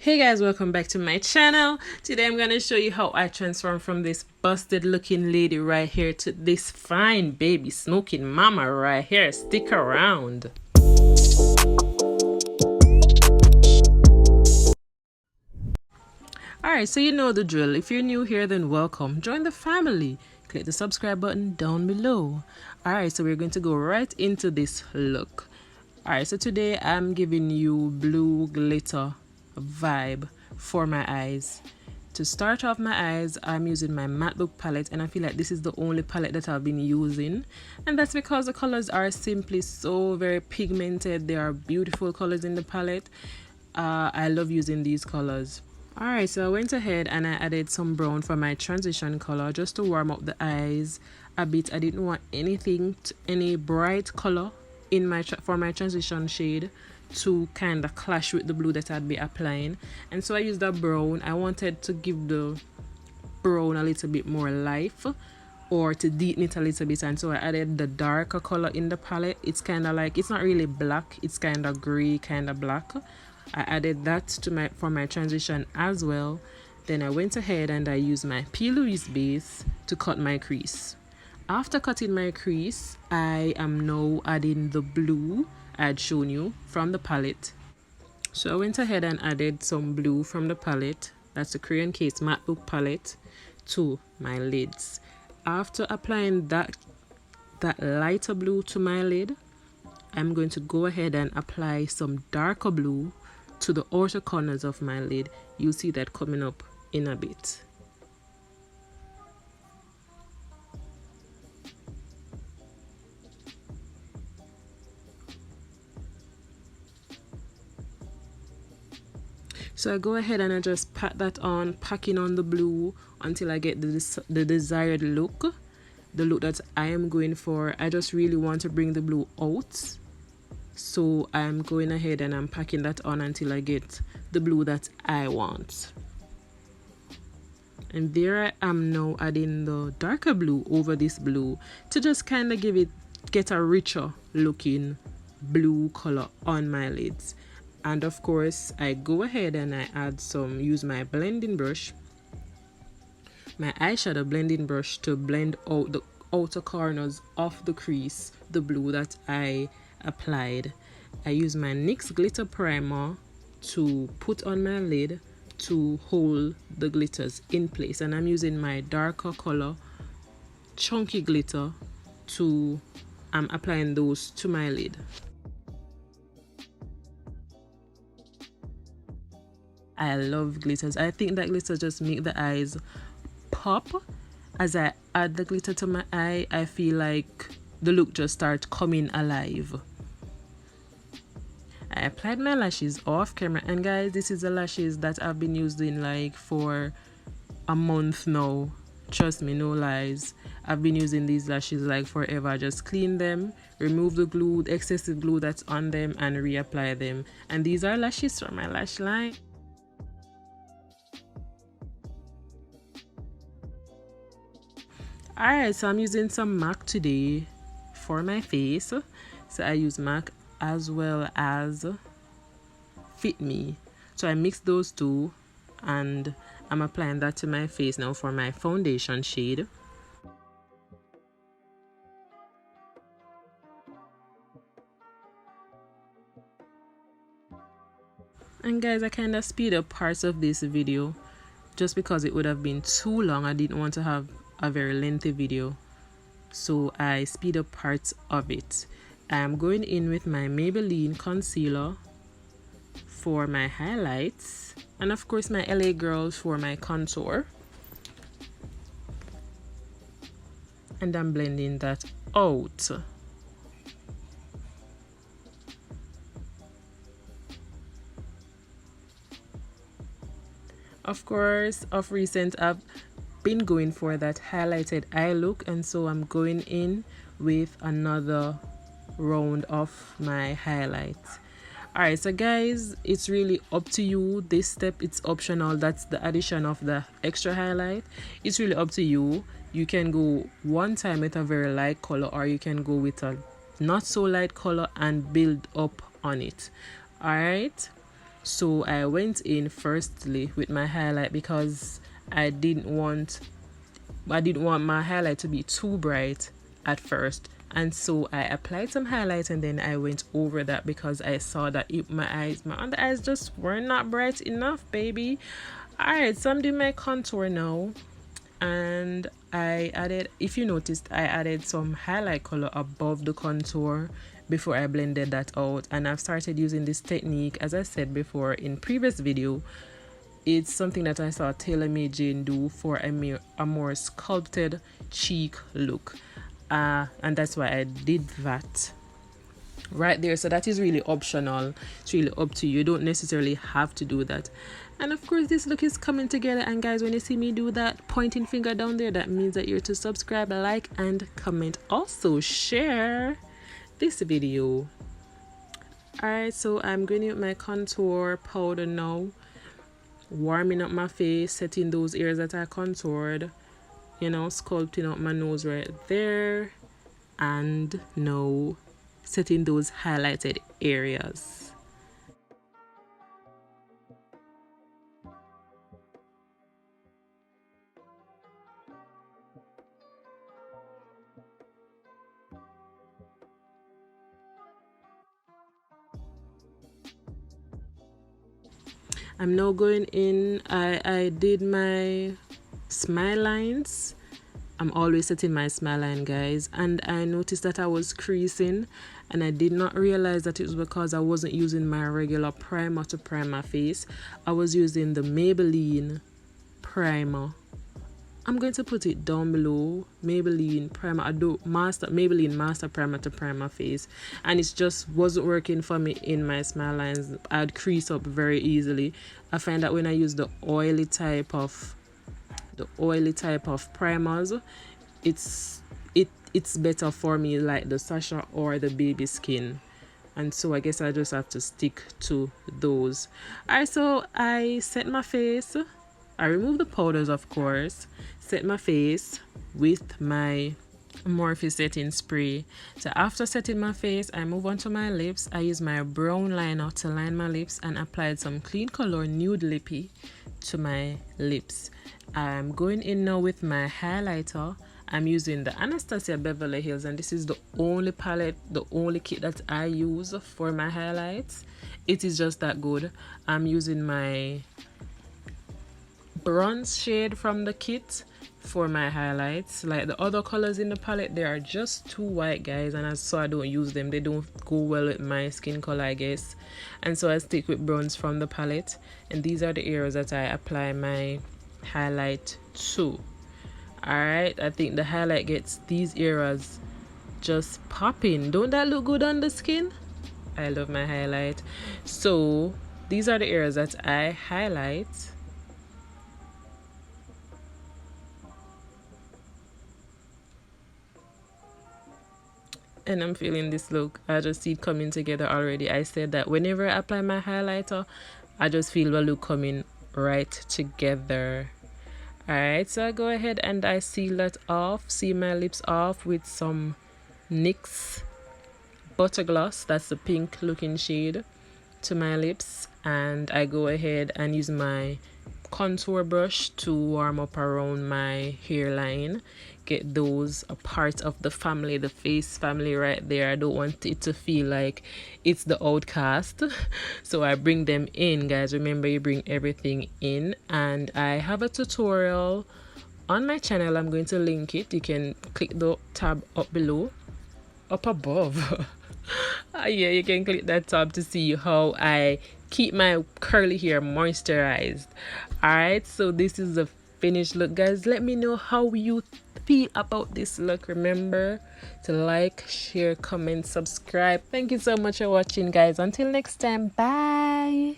Hey guys, welcome back to my channel. Today I'm going to show you how I transform from this busted looking lady right here to this fine baby smoking mama right here. Stick around. Alright, so you know the drill. If you're new here, then welcome. Join the family. Click the subscribe button down below. Alright, so we're going to go right into this look. Alright, so today I'm giving you blue glitter vibe for my eyes. To start off my eyes, I'm using my matte book palette, and I feel like this is the only palette that I've been using, and that's because the colors are simply so very pigmented. They are beautiful colors in the palette. I love using these colors. Alright, so I went ahead and I added some brown for my transition color just to warm up the eyes a bit. I didn't want any bright color in my for my transition shade to kind of clash with the blue that I'd be applying, and so I used the brown. I wanted to give the brown a little bit more life, or to deepen it a little bit, and so I added the darker color in the palette. It's kind of like, it's not really black, it's kind of gray, kind of black. I added that to for my transition as well. Then I went ahead and I used my Louise base to cut my crease. After cutting my crease, I am now adding the blue I had shown you from the palette. So I went ahead and added some blue from the palette, that's the Crayoncase matte book palette, to my lids. After applying that lighter blue to my lid, I'm going to go ahead and apply some darker blue to the outer corners of my lid. You'll see that coming up in a bit. So I go ahead and I just pat that on, packing on the blue until I get the desired look, the look that I am going for. I just really want to bring the blue out, so I'm going ahead and I'm packing that on until I get the blue that I want. And there I am now adding the darker blue over this blue to just kind of get a richer looking blue color on my lids. And of course, I go ahead and I use my blending brush, my eyeshadow blending brush, to blend out the outer corners of the crease, the blue that I applied. I use my NYX glitter primer to put on my lid to hold the glitters in place. And I'm using my darker color, chunky glitter, I'm applying those to my lid. I love glitters. I think that glitter just make the eyes pop. As I add the glitter to my eye, I feel like the look just starts coming alive. I applied my lashes off camera, and guys, this is the lashes that I've been using like for a month now. Trust me, no lies. I've been using these lashes like forever. I just clean them, remove the glue, the excessive glue that's on them, and reapply them. And these are lashes from my lash line. Alright, so I'm using some MAC today for my face. So I use MAC as well as Fit Me. So I mix those two and I'm applying that to my face now for my foundation shade. And guys, I kind of speed up parts of this video just because it would have been too long. I didn't want to have a very lengthy video, so I speed up parts of it. I'm going in with my Maybelline concealer for my highlights, and of course my LA Girls for my contour, and I'm blending that out. Of course, of recent I've been going for that highlighted eye look, and so I'm going in with another round of my highlights. Alright, so guys, it's really up to you. This step, it's optional. That's the addition of the extra highlight. It's really up to you. You can go one time with a very light color, or you can go with a not so light color and build up on it. Alright, So I went in firstly with my highlight because I didn't want my highlight to be too bright at first, and so I applied some highlight and then I went over that because I saw that my under eyes just were not bright enough, baby. Alright, so I'm doing my contour now, and I added, if you noticed, I added some highlight color above the contour before I blended that out. And I've started using this technique, as I said before in previous video. It's something that I saw Taylor Made Jane do for a more sculpted cheek look, and that's why I did that right there. So that is really optional. It's really up to you. You don't necessarily have to do that. And of course, this look is coming together. And guys, when you see me do that pointing finger down there, that means that you're to subscribe, like, and comment. Also share this video. Alright, so I'm going to use my contour powder now, warming up my face, setting those areas that I contoured, you know, sculpting up my nose right there, and now setting those highlighted areas. I'm now going in. I did my smile lines. I'm always setting my smile line, guys, and I noticed that I was creasing, and I did not realize that it was because I wasn't using my regular primer to prime my face. I was using the Maybelline primer. I'm going to put it down below. Maybelline primer. I do Maybelline master primer to prime my face, and it just wasn't working for me in my smile lines. I'd crease up very easily. I find that when I use the oily type of primers, it's better for me, like the Sacha or the Baby Skin. And so I guess I just have to stick to those. Alright, so I set my face. I remove the powders, of course, set my face with my Morphe setting spray. So after setting my face, I move on to my lips. I use my brown liner to line my lips and applied some Kleancolor Nude Lippy to my lips. I'm going in now with my highlighter. I'm using the Anastasia Beverly Hills, and this is the only palette, the only kit that I use for my highlights. It is just that good. I'm using my bronze shade from the kit for my highlights. Like the other colors in the palette, they are just too white, guys, and so I don't use them. They don't go well with my skin color, I guess, and so I stick with bronze from the palette. And these are the areas that I apply my highlight to. Alright, I think the highlight gets these areas just popping. Don't that look good on the skin? I love my highlight. So these are the areas that I highlight. And I'm feeling this look. I just see it coming together already. I said that whenever I apply my highlighter, I just feel the look coming right together. Alright, so I go ahead and I seal that off, seal my lips off with some NYX Butter Gloss. That's the pink looking shade to my lips. And I go ahead and use my contour brush to warm up around my hairline. Get those a part of the family, the face family right there. I don't want it to feel like it's the outcast. So I bring them in, guys. Remember, you bring everything in. And I have a tutorial on my channel. I'm going to link it. You can click the tab up below, up above. Yeah, you can click that tab to see how I keep my curly hair moisturized. Alright, so this is the finished look, guys. Let me know how you feel about this look. Remember to like, share, comment, subscribe. Thank you so much for watching, guys. Until next time, bye.